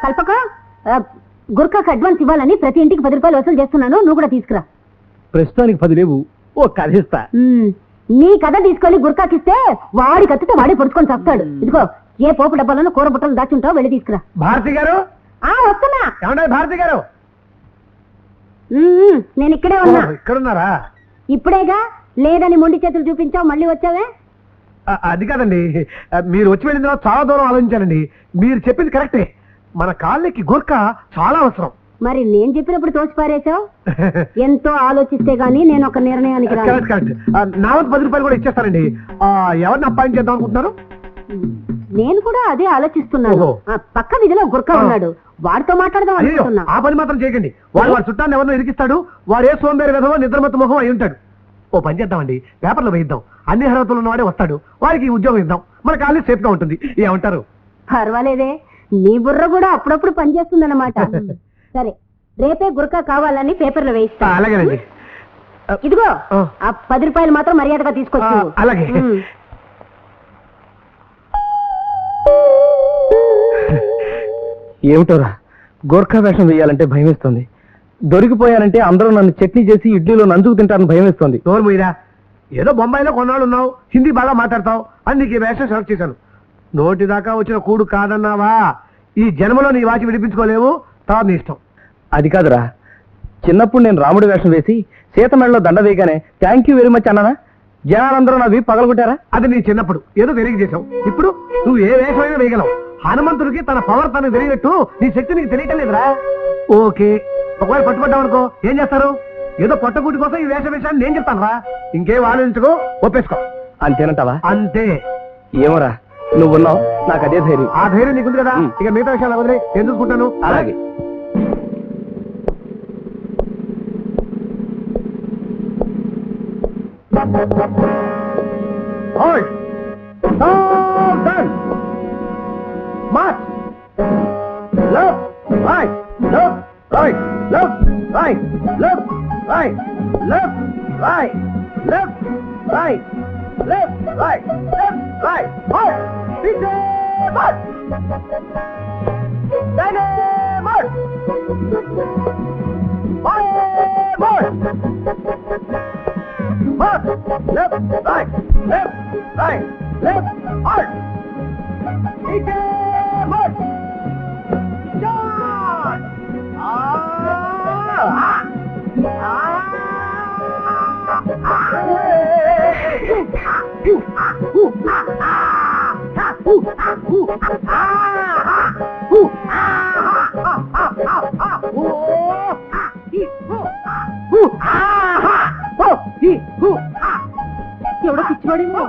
కల్పక గుర్కాకి advance ఇవ్వాలని ప్రతి ఇంటికి 10 రూపాయలు వసూలు చేస్తున్నాను, నువ్వు కూడా తీసుకురా. ప్రస్తుతానికి 10 లేవు, ఓ కథ ఇస్తా. నీ కథ తీసుకొని గుర్కాకిస్తే వాడి కత్తితో వాడి పొడుచుకొని చస్తాడు. ఇదిగో ఏ పోపు డబ్బాలను కూర బుట్టలు దాచుంటావు, వెళ్ళి తీసుకురా. భారతి గారు వస్తున్నా. ఏమన్నా భారతి గారు? నేను ఇక్కడే ఉన్నా. ఇక్కడున్నారా? ఇప్పుడేగా లేదని మొండి చేతులు చూపించావు, మళ్ళీ వచ్చావే. అది కాదండి, మీరు వచ్చి వెళ్ళిన తర్వాత చాలా దూరం ఆలోచించానండి. మీరు చెప్పింది కరెక్టే, మన కాలనీకి గుర్కా చాలా అవసరం. మరి నేను చెప్పినప్పుడు తోసి పారేశావు. ఎంతో ఆలోచిస్తే గానీ నేను ఒక నిర్ణయానికి రాను. Correct correct. నా వంతు 10 రూపాయలు కూడా ఇచ్చేస్తానండి. ఎవరిని అపాయింట్ చేద్దాం అనుకుంటున్నారు? నేను కూడా అదే ఆలోచిస్తున్నాను. పక్క వీధిలో గుర్కా ఉన్నాడు, వాడితో మాట్లాడదాం అనుకుంటున్నా. ఆ పని మాత్రం చేయకండి. వాడి చుట్టాన్ని ఎవరినో ఇరికిస్తాడు. వాడు ఏ సోంబేరి విధమో నిద్రమత్త మొహం అయి ఉంటాడు. ఓ పని చేద్దామండి, పేపర్లో వేయిద్దాం. అన్ని అర్హతలు ఉన్నవాడే వస్తాడు, వాడికి ఉద్యోగం ఇద్దాం. మన కాలనీ సేఫ్ గా ఉంటుంది. ఏమంటారు? పర్వాలేదే, నీ బుర్ర కూడా అప్పుడప్పుడు పనిచేస్తుందన్నమాట. సరే, రేపే గుర్కా కావాలని పేపర్లో వేయిస్తా. అలాగేనండి. ఇదిగో ఆ 10 రూపాయలు మాత్రం మర్యాదగా తీసుకొచ్చు. అలాగే. ఏమిటోరా, గోర్ఖా వేషం వేయాలంటే భయం వేస్తుంది. దొరికిపోయానంటే అందరూ నన్ను చట్నీ చేసి ఇడ్లీలో నంజుకు తింటారని భయం వేస్తుంది. నోరు మీరా, ఏదో బొంబాయిలో కొన్నాళ్ళు ఉన్నావు, హిందీ బాగా మాట్లాడతావు అని నీకు ఈ వేషం సెలెక్ట్ చేశాను. నోటి దాకా వచ్చిన కూడు కాదన్నావా? ఈ జన్మలో నీ వాచి విడిపించుకోలేవు, తర్వాత నీ ఇష్టం. అది కాదురా, చిన్నప్పుడు నేను రాముడి వేషం వేసి సీతమెడలో దండ వేయగానే థ్యాంక్ యూ వెరీ మచ్ అన్నానా? జనాలందరూ నా వీపు పగలగొట్టారా? అది నీ చిన్నప్పుడు ఏదో తెలియక చేసావు. ఇప్పుడు నువ్వు ఏ వేషమైనా వేయగలవు. హనుమంతుడికి తన పవర్ తనకు తెలియనట్టు నీ శక్తి నీకు తెలియటం లేదురా. ఓకే, ఒకవేళ పట్టుబడ్డావు అనుకో, ఏం చేస్తారు? ఏదో పొట్టకూటి కోసం ఈ వేషాన్ని నేను చెప్తాను రా. ఇంకేం ఆలోచించుకో, ఒప్పేసుకో. అంతేనంటావా? అంతే. ఏమోరా, నువ్వున్నావు, నాకు అదే ధైర్యం. ఆ ధైర్యం నీకుంది కదా, ఇక మిగతా విషయాలు వదిలే, నేను చూసుకుంటాను. అలాగే. March! Left, right, left, right, left, right, left, right, left, right, left, right, left, right, left, right. March! Pizza! March! Dine! March! March! March! Left, right, left, right, left, march! Pizza! March! Charge! ఎవడో పిచ్చివాడేమో.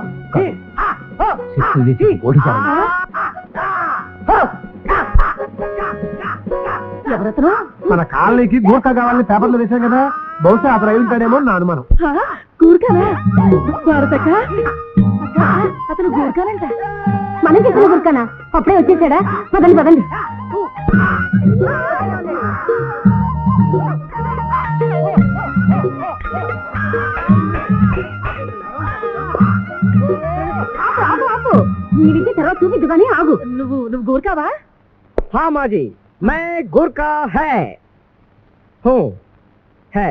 ఎవరతను? మన కాలనీకి గూర్ఖా కావాలని పేపర్లో వేశాం కదా, బహుశా అతను అయింటాడేమో నా అనుమానం. గూర్ఖానా? భారతక్క, అతను గూర్ఖానంట. మనం చెప్పిన గూర్ఖానా? అప్పుడే వచ్చేసాడా? పదండి పదండి. నీ విద్య తర్వాత చూపిద్దు కానీ ఆగు. నువ్వు గూర్ఖావా? हाँ माँ जी, मैं गुरका है हूँ है।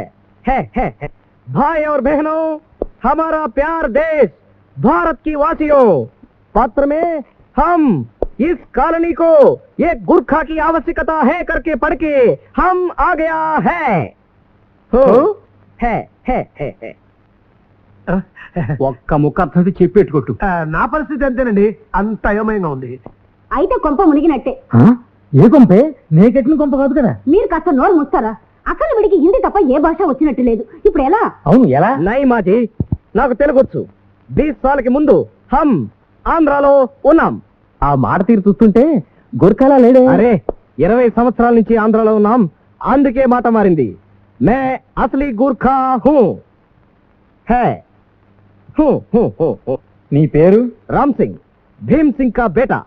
भाई और बहनों, हमारा प्यार देश भारत की वासियों, पत्र में हम इस कॉलोनी को एक गुरखा की आवश्यकता है करके पढ़ के हम आ गया है ఒక్క ముక్క అర్థం చెప్పేట్టుకోట్టు. నా పరిస్థితి అంతేనండి, అంత అయోమయంగా ఉంది. అయితే కొంప మునిగినట్టే. ఏ కొంపే? నేకెట్టిన కొంప కాదు కదా. మీరు కాస్త నోరు ముస్తారా? అక్కడ విడికి హిందీ తప్ప ఏ భాష వచ్చినట్టు లేదు. ఇప్పుడు ఎలా? అవును, ఎలా? నై మాజీ, నాకు తెలుగొచ్చు. 20 సార్లకి ముందు హమ్ ఆంధ్రాలో ఉన్నాం. ఆ మాట తీరు చూస్తుంటే గుర్ఖాలా లేడే. అరే, 20 సంవత్సరాల నుంచి ఆంధ్రాలో ఉన్నాం, అందుకే మాట మారింది. మే అసలీ గుర్ఖా హూ. నీ పేరు? రామ్ సింగ్, భీమ్ సింగ్ కా బేటా.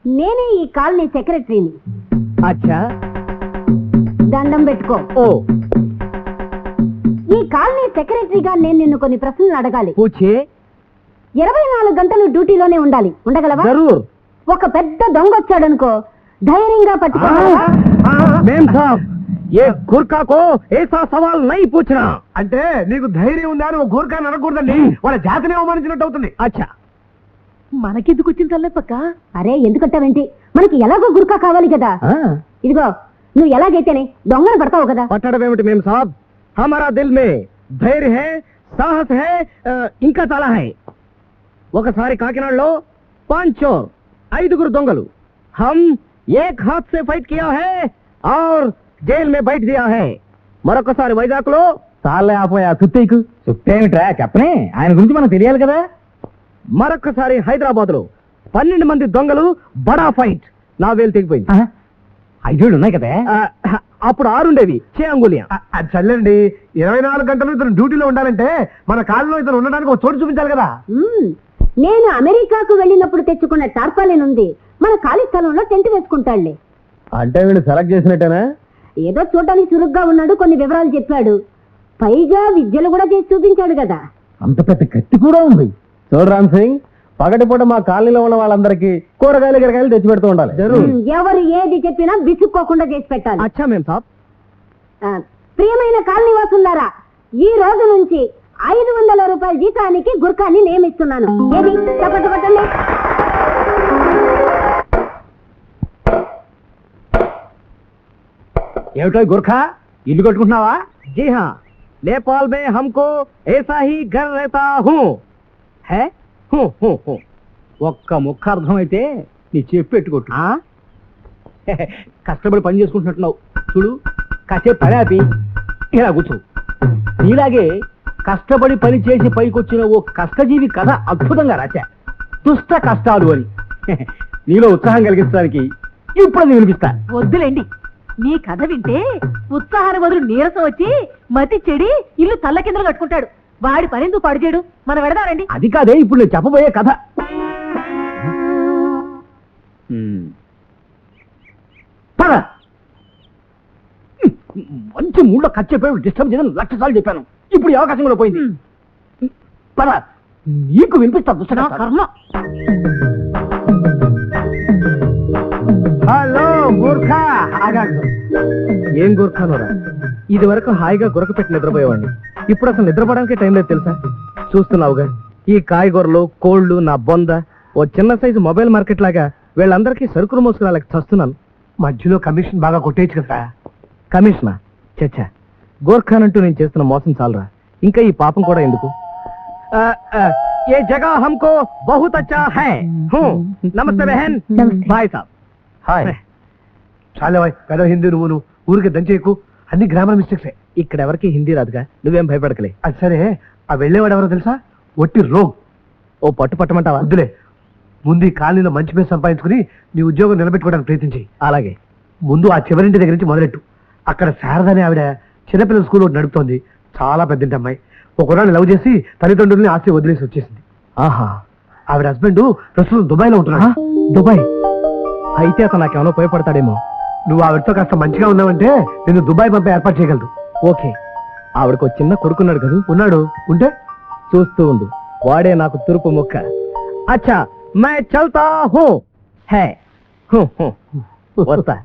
నేనే ఈ కాలనీ సెక్రటరీని. అచ్చా, దండం పెట్టుకో. ఓ, ఈ కాలనీ సెక్రటరీగా నేను నిన్ను కొన్ని ప్రశ్నలు అడగాలి. పూచే. 24 గంటలు డ్యూటీలోనే ఉండాలి, ఉండగలవా? జరూర్. ఒక పెద్ద దొంగ వచ్చాడనుకో, ధైర్యంగా పట్టుకో. మేం సాబ్ ఏ గుర్కా కో ఏసా సవాల్ నై పూछना అంటే నీకు ధైర్యం ఉందా అని ఒక గూర్ఖాని అనకూడదండి, వాళ్ళ జాతిని అవమానించినట్టు అవుతుంది. అచ్చా మనకెందుకు వచ్చింది తల్లెప్పక్క? అరే ఎందుకంటావేంటి, మనకి ఎలాగో గుర్కా కావాలి కదా. ఇదిగో నువ్వు ఎలాగైతేనే దొంగను పడతావు కదా. పట్టడం ఏమిటి మేం సాబ్, హమారా దిల్ మే ధైర్య హై, సాహస్ హై, ఇంకా చాలా హై. ఒకసారి కాకినాడలో 5 చోర్ 5 దొంగలు హమ్ ఏక్ హాత్ సే ఫైట్ కియా హై और జైల్ మే బైఠ్ దియా హై. మరొకసారి వైజాగ్ లో చాలే ఆపోయా సుత్తేకు సుత్తేమిట్రా చెప్పనే, ఆయన గురించి మనకు తెలియాలి కదా. మరొకసారి హైదరాబాద్ లో 12 మంది దొంగలు బడా ఫైట్, నా వేలు తెగిపోయింది. 5 ఉన్నాయి కదా, అప్పుడు 6 ఉండేవి. అంగులియా అది చల్లండి. 24 గంటలు ఇతను డ్యూటీలో ఉండాలంటే మన కాలంలో ఇతను ఉండడానికి ఒక చోటు చూపించాలి కదా. నేను అమెరికాకు వెళ్ళినప్పుడు తెచ్చుకున్న టార్పాలిన్ ఉంది, మన ఖాళీ స్థలంలో టెంట్ వేసుకుంటాడులే. అంటే వీళ్ళు సెలెక్ట్ చేసినట్టేనా? ఏదో చూడటానికి చురుగ్గా ఉన్నాడు, కొన్ని వివరాలు చెప్పాడు, పైగా విద్యలు కూడా చేసి చూపించాడు కదా. అంత పెద్ద కత్తి కూడా ఉంది. చూడు రామ్ సింగ్, పగటిపూట మా కాలనీలో ఉన్న వాళ్ళందరికీ కూరగాయలు గిరగాయలు తెచ్చి పెడుతూ ఉండాలి. ఎవరు ఏది చెప్పినా విసుక్కోకుండా చేసి పెట్టాలి. అచ్చా మేం సాబ్. ప్రియమైన కాలనీ వాసులారా, ఈ రోజు నుంచి 500 రూపాయల జీతానికి గుర్ఖాన్ని నియమిస్తున్నాను. ఏది చప్పట్లు కొట్టండి. ఏమిటో గుర్ఖా ఇల్లు కట్టుకుంటున్నావా? జీ హా, నేపాల్ మే హమ్కో ఏసా హీ ఘర్ रहता हूं है. ఒక్క ముక్క అర్థమైతే నీ చెప్పు పెట్టుకోట్టు. కష్టపడి పని చేసుకుంటున్నట్టున్నావు. చూడు, కాసేపు పని ఆపి ఇలా కూర్చో. నీలాగే కష్టపడి పని చేసి పైకొచ్చిన ఓ కష్టజీవి కథ అద్భుతంగా రాశా, దుష్ట కష్టాలు అని. నీలో ఉత్సాహం కలిగించడానికి ఇప్పుడు నేను వినిపిస్తా. వద్దులేండి, నీ కథ వింటే ఉత్సాహాన్ని వదులు నీరసం వచ్చి మతి చెడి ఇల్లు తల్ల కిందలు కట్టుకుంటాడు. వాడి పనెందుకు పాడు చేయడు, మనం వెడదారండి. అది కాదే ఇప్పుడు నేను చెప్పబోయే కథ. పద. మంచి మూడ్లో ఖర్చు చెప్పాడు, డిస్టర్బ్ చేయడం 1,00,000 సార్లు చెప్పాను. ఇప్పుడు ఈ అవకాశం కూడా పోయింది. పద, నీకు వినిపిస్తా దుష్ట కర్మ. హలో గూర్ఖా. ఏం గూర్ఖానోరా, ఇది వరకు హాయిగా గురక పెట్టి నిద్రపోయేవాడిని. ఇప్పుడు అసలు నిద్రపోవడానికి టైం లేదు తెలుసా. చూస్తున్నావుగా, ఈ కాయగూరలు కోళ్లు నా బొంద ఓ చిన్న సైజు మొబైల్ మార్కెట్ లాగా వీళ్ళందరికీ సరుకులు మోసుకురాలకి చస్తున్నాను. మధ్యలో కమిషన్ బాగా కొట్టేయచ్చు కదా. కమిషనా? చచ్చా, గోర్ఖాన్ అంటూ నేను చేస్తున్న మోసం చాలరా, ఇంకా ఈ పాపం కూడా ఎందుకు. ఏ జగహ హమ్కో బహుత్ అచ్చా హై. నమస్తే బహన్. బాయ్ సాబ్. హాయ్. చాలా పెద్ద హిందీ నువ్వు ఊరికి దంచేకు, అన్ని గ్రామర్ మిస్టేక్సే. ఇక్కడ ఎవరికి హిందీ రాదుగా, నువ్వేం భయపడకలే. అది సరే, ఆ వెళ్ళేవాడు ఎవరో తెలుసా? ఒట్టి రోగ్. ఓ పట్టు పట్టమంటావా? వద్దులే, ముందు ఈ కాలనీలో మంచి పేరు సంపాదించుకుని నీ ఉద్యోగం నిలబెట్టుకోవడానికి ప్రయత్నించి. అలాగే, ముందు ఆ చివరింటి దగ్గర నుంచి మొదలెట్టు. అక్కడ శారదని ఆవిడ చిన్నపిల్లల స్కూల్ ఒకటి నడుపుతోంది, చాలా పెద్దంటి అమ్మాయి. ఒకనాడు లవ్ చేసి తల్లిదండ్రుల్ని ఆస్తి వదిలేసి వచ్చేసింది. ఆహా, ఆవిడ హస్బెండ్ ప్రస్తుతం దుబాయ్ లో ఉంటున్నాడు. దుబాయ్ అయితే అతను నాకేమైనా ఉపయోగపడతాడేమో. నువ్వు ఆవిడతో కాస్త మంచిగా ఉన్నావంటే నేను దుబాయ్ పంపే ఏర్పాటు చేయగలదు. ఓకే. ఆవిడకు చిన్న కొడుకున్నాడు కదా? ఉన్నాడు. ఉంటే చూస్తూ ఉండు, వాడే నాకు తురుపు ముక్క. అచ్చా, మై చల్తా హూ. హే వస్తా.